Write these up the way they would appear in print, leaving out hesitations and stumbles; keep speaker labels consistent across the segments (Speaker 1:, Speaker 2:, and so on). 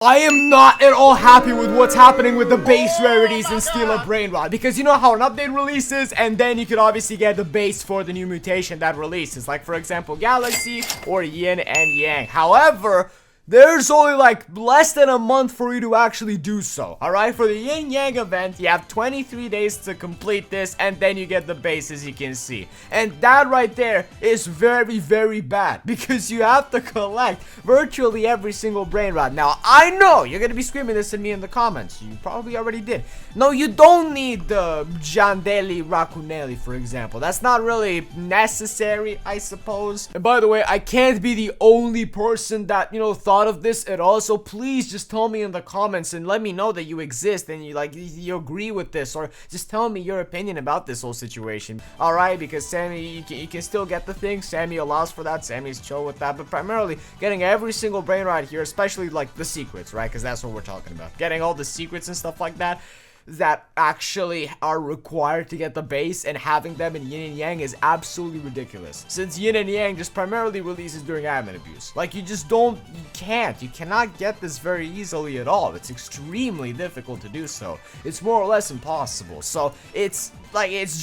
Speaker 1: I am not at all happy with what's happening with the base rarities in Steal a Brainrot, because you know how an update releases and then you could obviously get the base for the new mutation that releases, like for example Galaxy or Yin and Yang. However, there's only like less than a month for you to actually do so. Alright, for the Yin Yang event, you have 23 days to complete this, and then you get the base, as you can see. And that right there is very, very bad, because you have to collect virtually every single Brainrot. Now, I know you're gonna be screaming this at me in the comments. You probably already did. No, you don't need the Jandeli Racunelli, for example. That's not really necessary, I suppose. And by the way, I can't be the only person that, you know, thought of this at all, so please just tell me in the comments and let me know that you exist and you agree with this, or just tell me your opinion about this whole situation. Alright, because Sammy, you can still get the thing. Sammy allows for that. Sammy's chill with that, but primarily getting every single Brainrot here, especially like the secrets, right? Because that's what we're talking about. Getting all the secrets and stuff like that actually are required to get the base, and having them in Yin and Yang is absolutely ridiculous, since Yin and Yang just primarily releases during admin abuse. Like, you cannot get this very easily at all. It's extremely difficult to do so. It's more or less impossible. So it's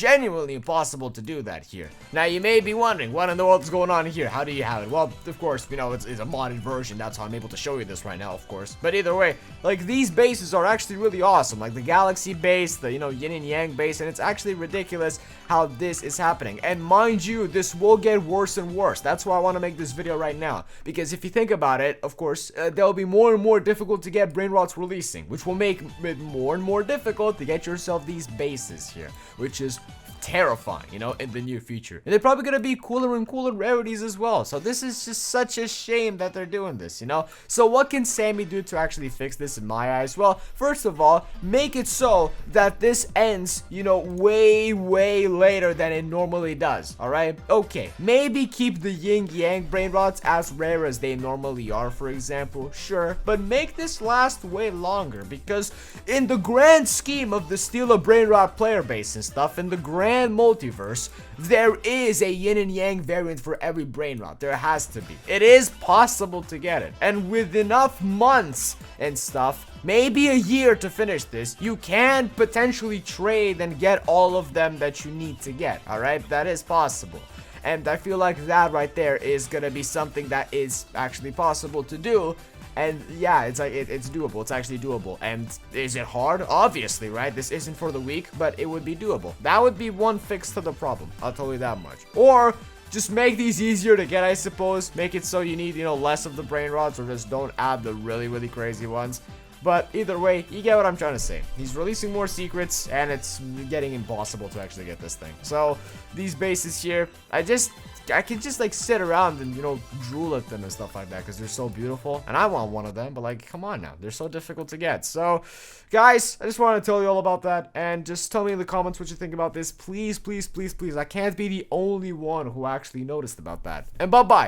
Speaker 1: genuinely impossible to do that here. Now, you may be wondering, what in the world is going on here? How do you have it? Well, of course, you know, it's a modded version. That's how I'm able to show you this right now, of course. But either way, like, these bases are actually really awesome. Like the Galaxy base, the, you know, Yin and Yang base, and it's actually ridiculous how this is happening. And mind you, this will get worse and worse. That's why I want to make this video right now, because if you think about it, of course, there'll be more and more difficult to get Brainrots releasing, which will make it more and more difficult to get yourself these bases here, which is terrifying, you know, in the near future. And they're probably gonna be cooler and cooler rarities as well. So this is just such a shame that they're doing this, you know. So what can Sammy do to actually fix this in my eyes? Well, first of all, make it so that this ends, you know, way later than it normally does. All right, okay, maybe keep the Yin Yang Brainrots as rare as they normally are, for example, sure, but make this last way longer, because in the grand scheme of the Steal a Brainrot player base and stuff, in the grand multiverse, there is a Yin and Yang variant for every Brainrot. There has to be. It is possible to get it, and with enough months and stuff, maybe a year to finish this, you can potentially trade and get all of them that you need to get. All right, that is possible. And I feel like that right there is gonna be something that is actually possible to do. And yeah, it's like, it's doable. It's actually doable. And is it hard? Obviously, right? This isn't for the weak, but it would be doable. That would be one fix to the problem. I'll tell you that much. Or just make these easier to get, I suppose. Make it so you need, you know, less of the Brainrots, or just don't add the really crazy ones. But either way, you get what I'm trying to say. He's releasing more secrets, and it's getting impossible to actually get this thing. So these bases here, I can just like sit around and, you know, drool at them and stuff like that, because they're so beautiful, and I want one of them. But like, come on now, they're so difficult to get. So guys, I just want to tell you all about that, and just tell me in the comments what you think about this. Please, I can't be the only one who actually noticed about that. And bye bye.